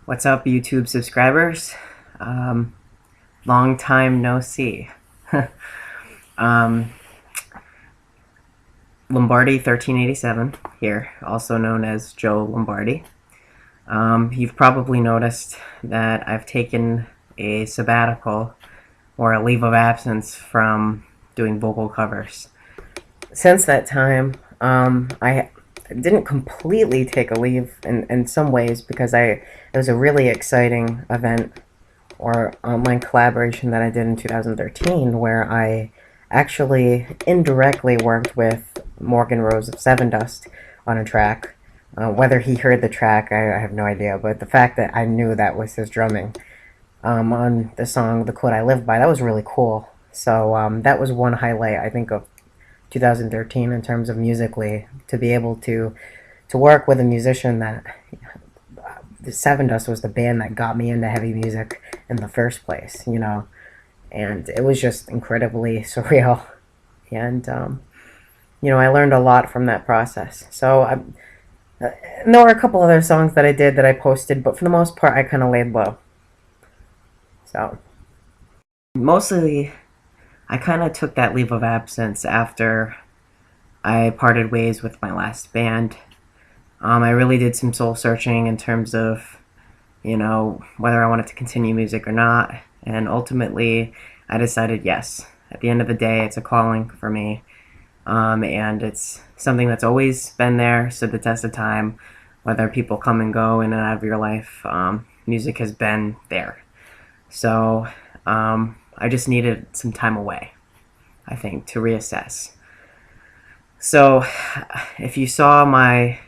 What's up, YouTube subscribers? Long time no see. um, Lombardi 1387 here, also known as Joe Lombardi. You've probably noticed that I've taken a sabbatical or a leave of absence from doing vocal covers. Since that time, I didn't completely take a leave in some ways because it was a really exciting event or online collaboration that I did in 2013 where I actually indirectly worked with Morgan Rose of Seven Dust on a track. Whether he heard the track, I have no idea, but the fact that I knew that was his drumming on the song The Quote I Live By, that was really cool. So that was one highlight, I think, of 2013 in terms of musically, to be able to work with a musician that the Seven Dust was the band that got me into heavy music in the first place, and it was just incredibly surreal, and I learned a lot from that process. So there were a couple other songs that I did that I posted, but for the most part I kind of laid low. So mostly I kind of took that leave of absence after I parted ways with my last band. I really did some soul searching in terms of, whether I wanted to continue music or not. And ultimately, I decided yes. At the end of the day, it's a calling for me. And it's something that's always been there, stood the test of time. Whether people come and go in and out of your life, music has been there. So I just needed some time away, I think, to reassess. So if you saw my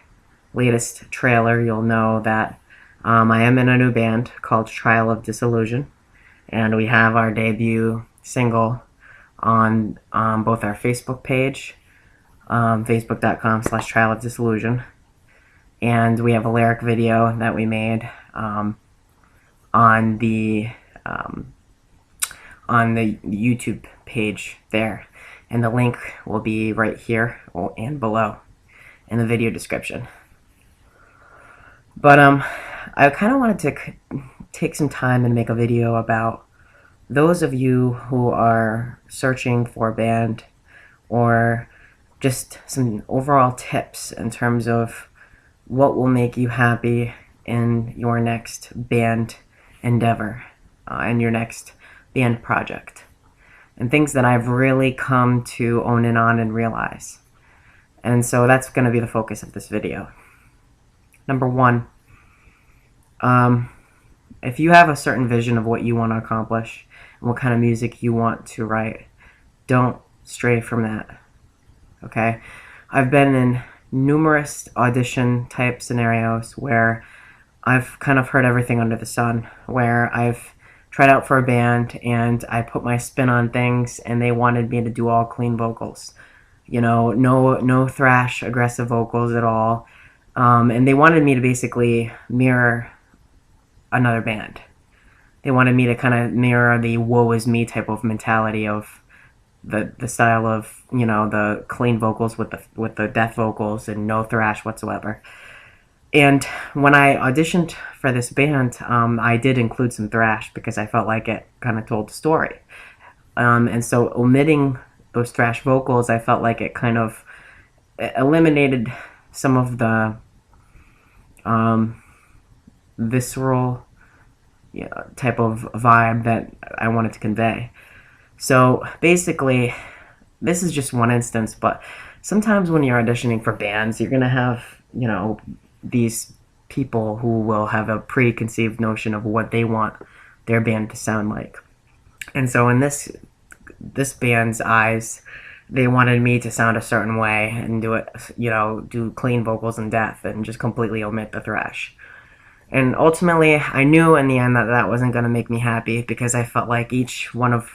latest trailer, you'll know that I am in a new band called Trial of Disillusion, and we have our debut single on both our Facebook page, facebook.com/Trial of Disillusion, and we have a lyric video that we made on the YouTube page there, and the link will be right here and below in the video description. But I kind of wanted to take some time and make a video about those of you who are searching for a band, or just some overall tips in terms of what will make you happy in your next band endeavor, in your next band project, and things that I've really come to own in on and realize. And so that's going to be the focus of this video. Number one, if you have a certain vision of what you want to accomplish and what kind of music you want to write, don't stray from that. Okay? I've been in numerous audition type scenarios where I've kind of heard everything under the sun, where I've tried out for a band and I put my spin on things and they wanted me to do all clean vocals, no thrash aggressive vocals at all, and they wanted me to basically mirror another band. They wanted me to kind of mirror the woe is me type of mentality of the style of the clean vocals with the death vocals and no thrash whatsoever. And when I auditioned for this band, I did include some thrash because I felt like it kind of told the story. And so omitting those thrash vocals, I felt like it kind of eliminated some of the visceral type of vibe that I wanted to convey. So basically, this is just one instance, but sometimes when you're auditioning for bands, you're going to have, these people who will have a preconceived notion of what they want their band to sound like. And so in this band's eyes, they wanted me to sound a certain way and do it, do clean vocals and death and just completely omit the thrash. And ultimately, I knew in the end that that wasn't going to make me happy, because I felt like each one of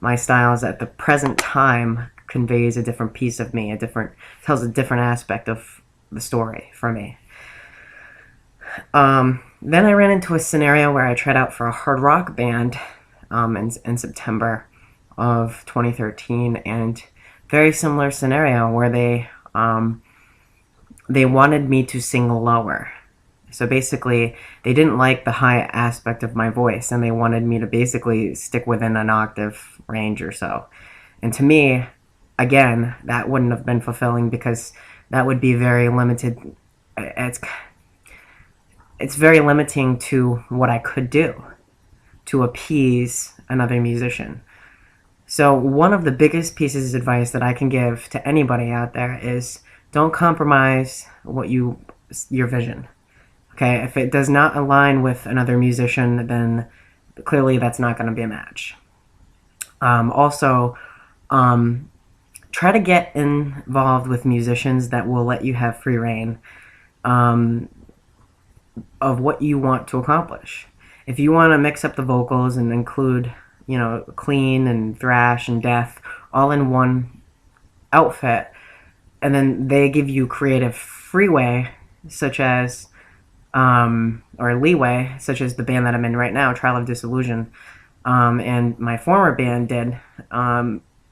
my styles at the present time conveys a different piece of me, tells a different aspect of the story for me. Then I ran into a scenario where I tried out for a hard rock band in September of 2013, and very similar scenario where they wanted me to sing lower. So basically, they didn't like the high aspect of my voice, and they wanted me to basically stick within an octave range or so. And to me, again, that wouldn't have been fulfilling because that would be very limited. It's very limiting to what I could do to appease another musician. So one of the biggest pieces of advice that I can give to anybody out there is don't compromise your vision. Okay, if it does not align with another musician, then clearly that's not going to be a match. Also, try to get involved with musicians that will let you have free reign of what you want to accomplish. If you want to mix up the vocals and include, clean and thrash and death all in one outfit, and then they give you creative freeway, such as, or leeway, such as the band that I'm in right now, Trial of Disillusion, and my former band did,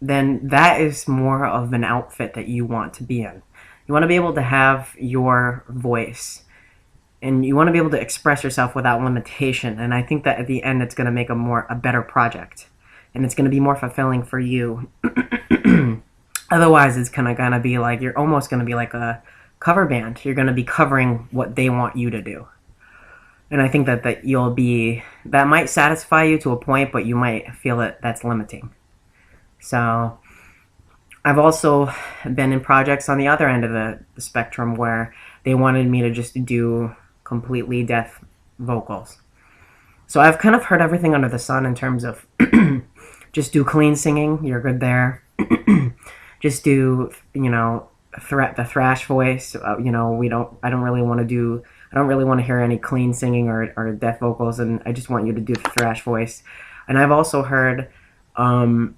then that is more of an outfit that you want to be in. You want to be able to have your voice, and you want to be able to express yourself without limitation. And I think that at the end, it's going to make a better project, and it's going to be more fulfilling for you. Otherwise, it's kind of going to be like, you're almost going to be like a cover band. You're going to be covering what they want you to do. And I think that that might satisfy you to a point, but you might feel that that's limiting. So I've also been in projects on the other end of the spectrum where they wanted me to just do completely deaf vocals. So I've kind of heard everything under the sun in terms of just do clean singing, you're good there. Just do, the thrash voice. I don't really want to hear any clean singing or deaf vocals, and I just want you to do the thrash voice. And I've also heard, so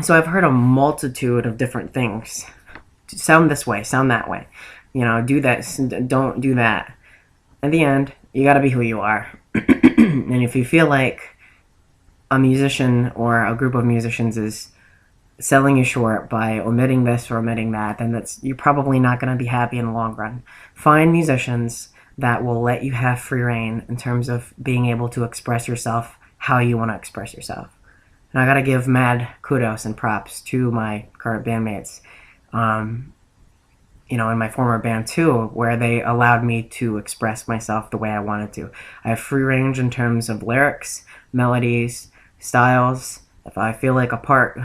I've heard a multitude of different things. Sound this way, sound that way. Do this, don't do that. In the end, you gotta be who you are. And if you feel like a musician or a group of musicians is selling you short by omitting this or omitting that, then you're probably not going to be happy in the long run. Find musicians that will let you have free reign in terms of being able to express yourself how you want to express yourself. And I got to give mad kudos and props to my current bandmates, in my former band too, where they allowed me to express myself the way I wanted to. I have free range in terms of lyrics, melodies, styles. If I feel like a part,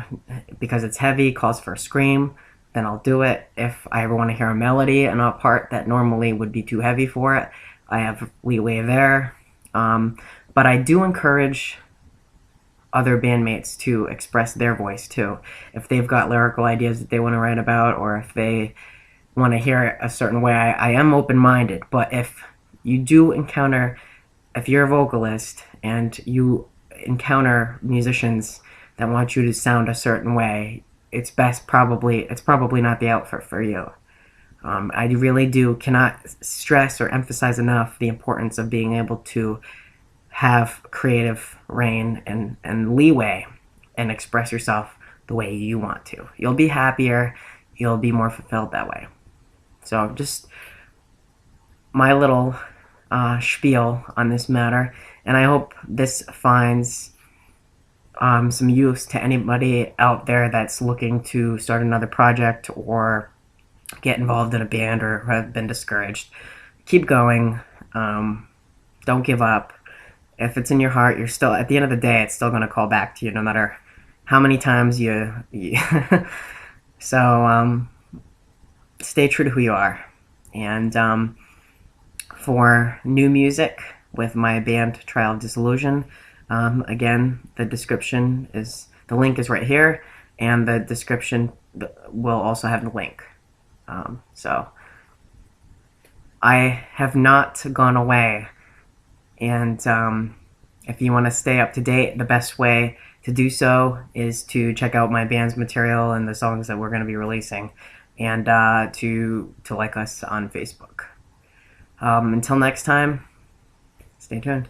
because it's heavy, calls for a scream, then I'll do it. If I ever want to hear a melody and a part that normally would be too heavy for it, I have leeway there. But I do encourage other bandmates to express their voice too. If they've got lyrical ideas that they want to write about, or if they want to hear it a certain way, I am open-minded. But if you're a vocalist and you encounter musicians that want you to sound a certain way, it's probably not the outfit for you. I really cannot stress or emphasize enough the importance of being able to have creative reign and leeway and express yourself the way you want to. You'll be happier, you'll be more fulfilled that way. So just my little spiel on this matter, and I hope this finds some use to anybody out there that's looking to start another project or get involved in a band or have been discouraged. Keep going. Don't give up. If it's in your heart, you're still, at the end of the day, it's still going to call back to you no matter how many times you So stay true to who you are. And for new music with my band Trial of Disillusion, again, the link is right here, and the description will also have the link. So I have not gone away, and if you want to stay up to date, the best way to do so is to check out my band's material and the songs that we're going to be releasing, and to like us on Facebook. Until next time, stay tuned.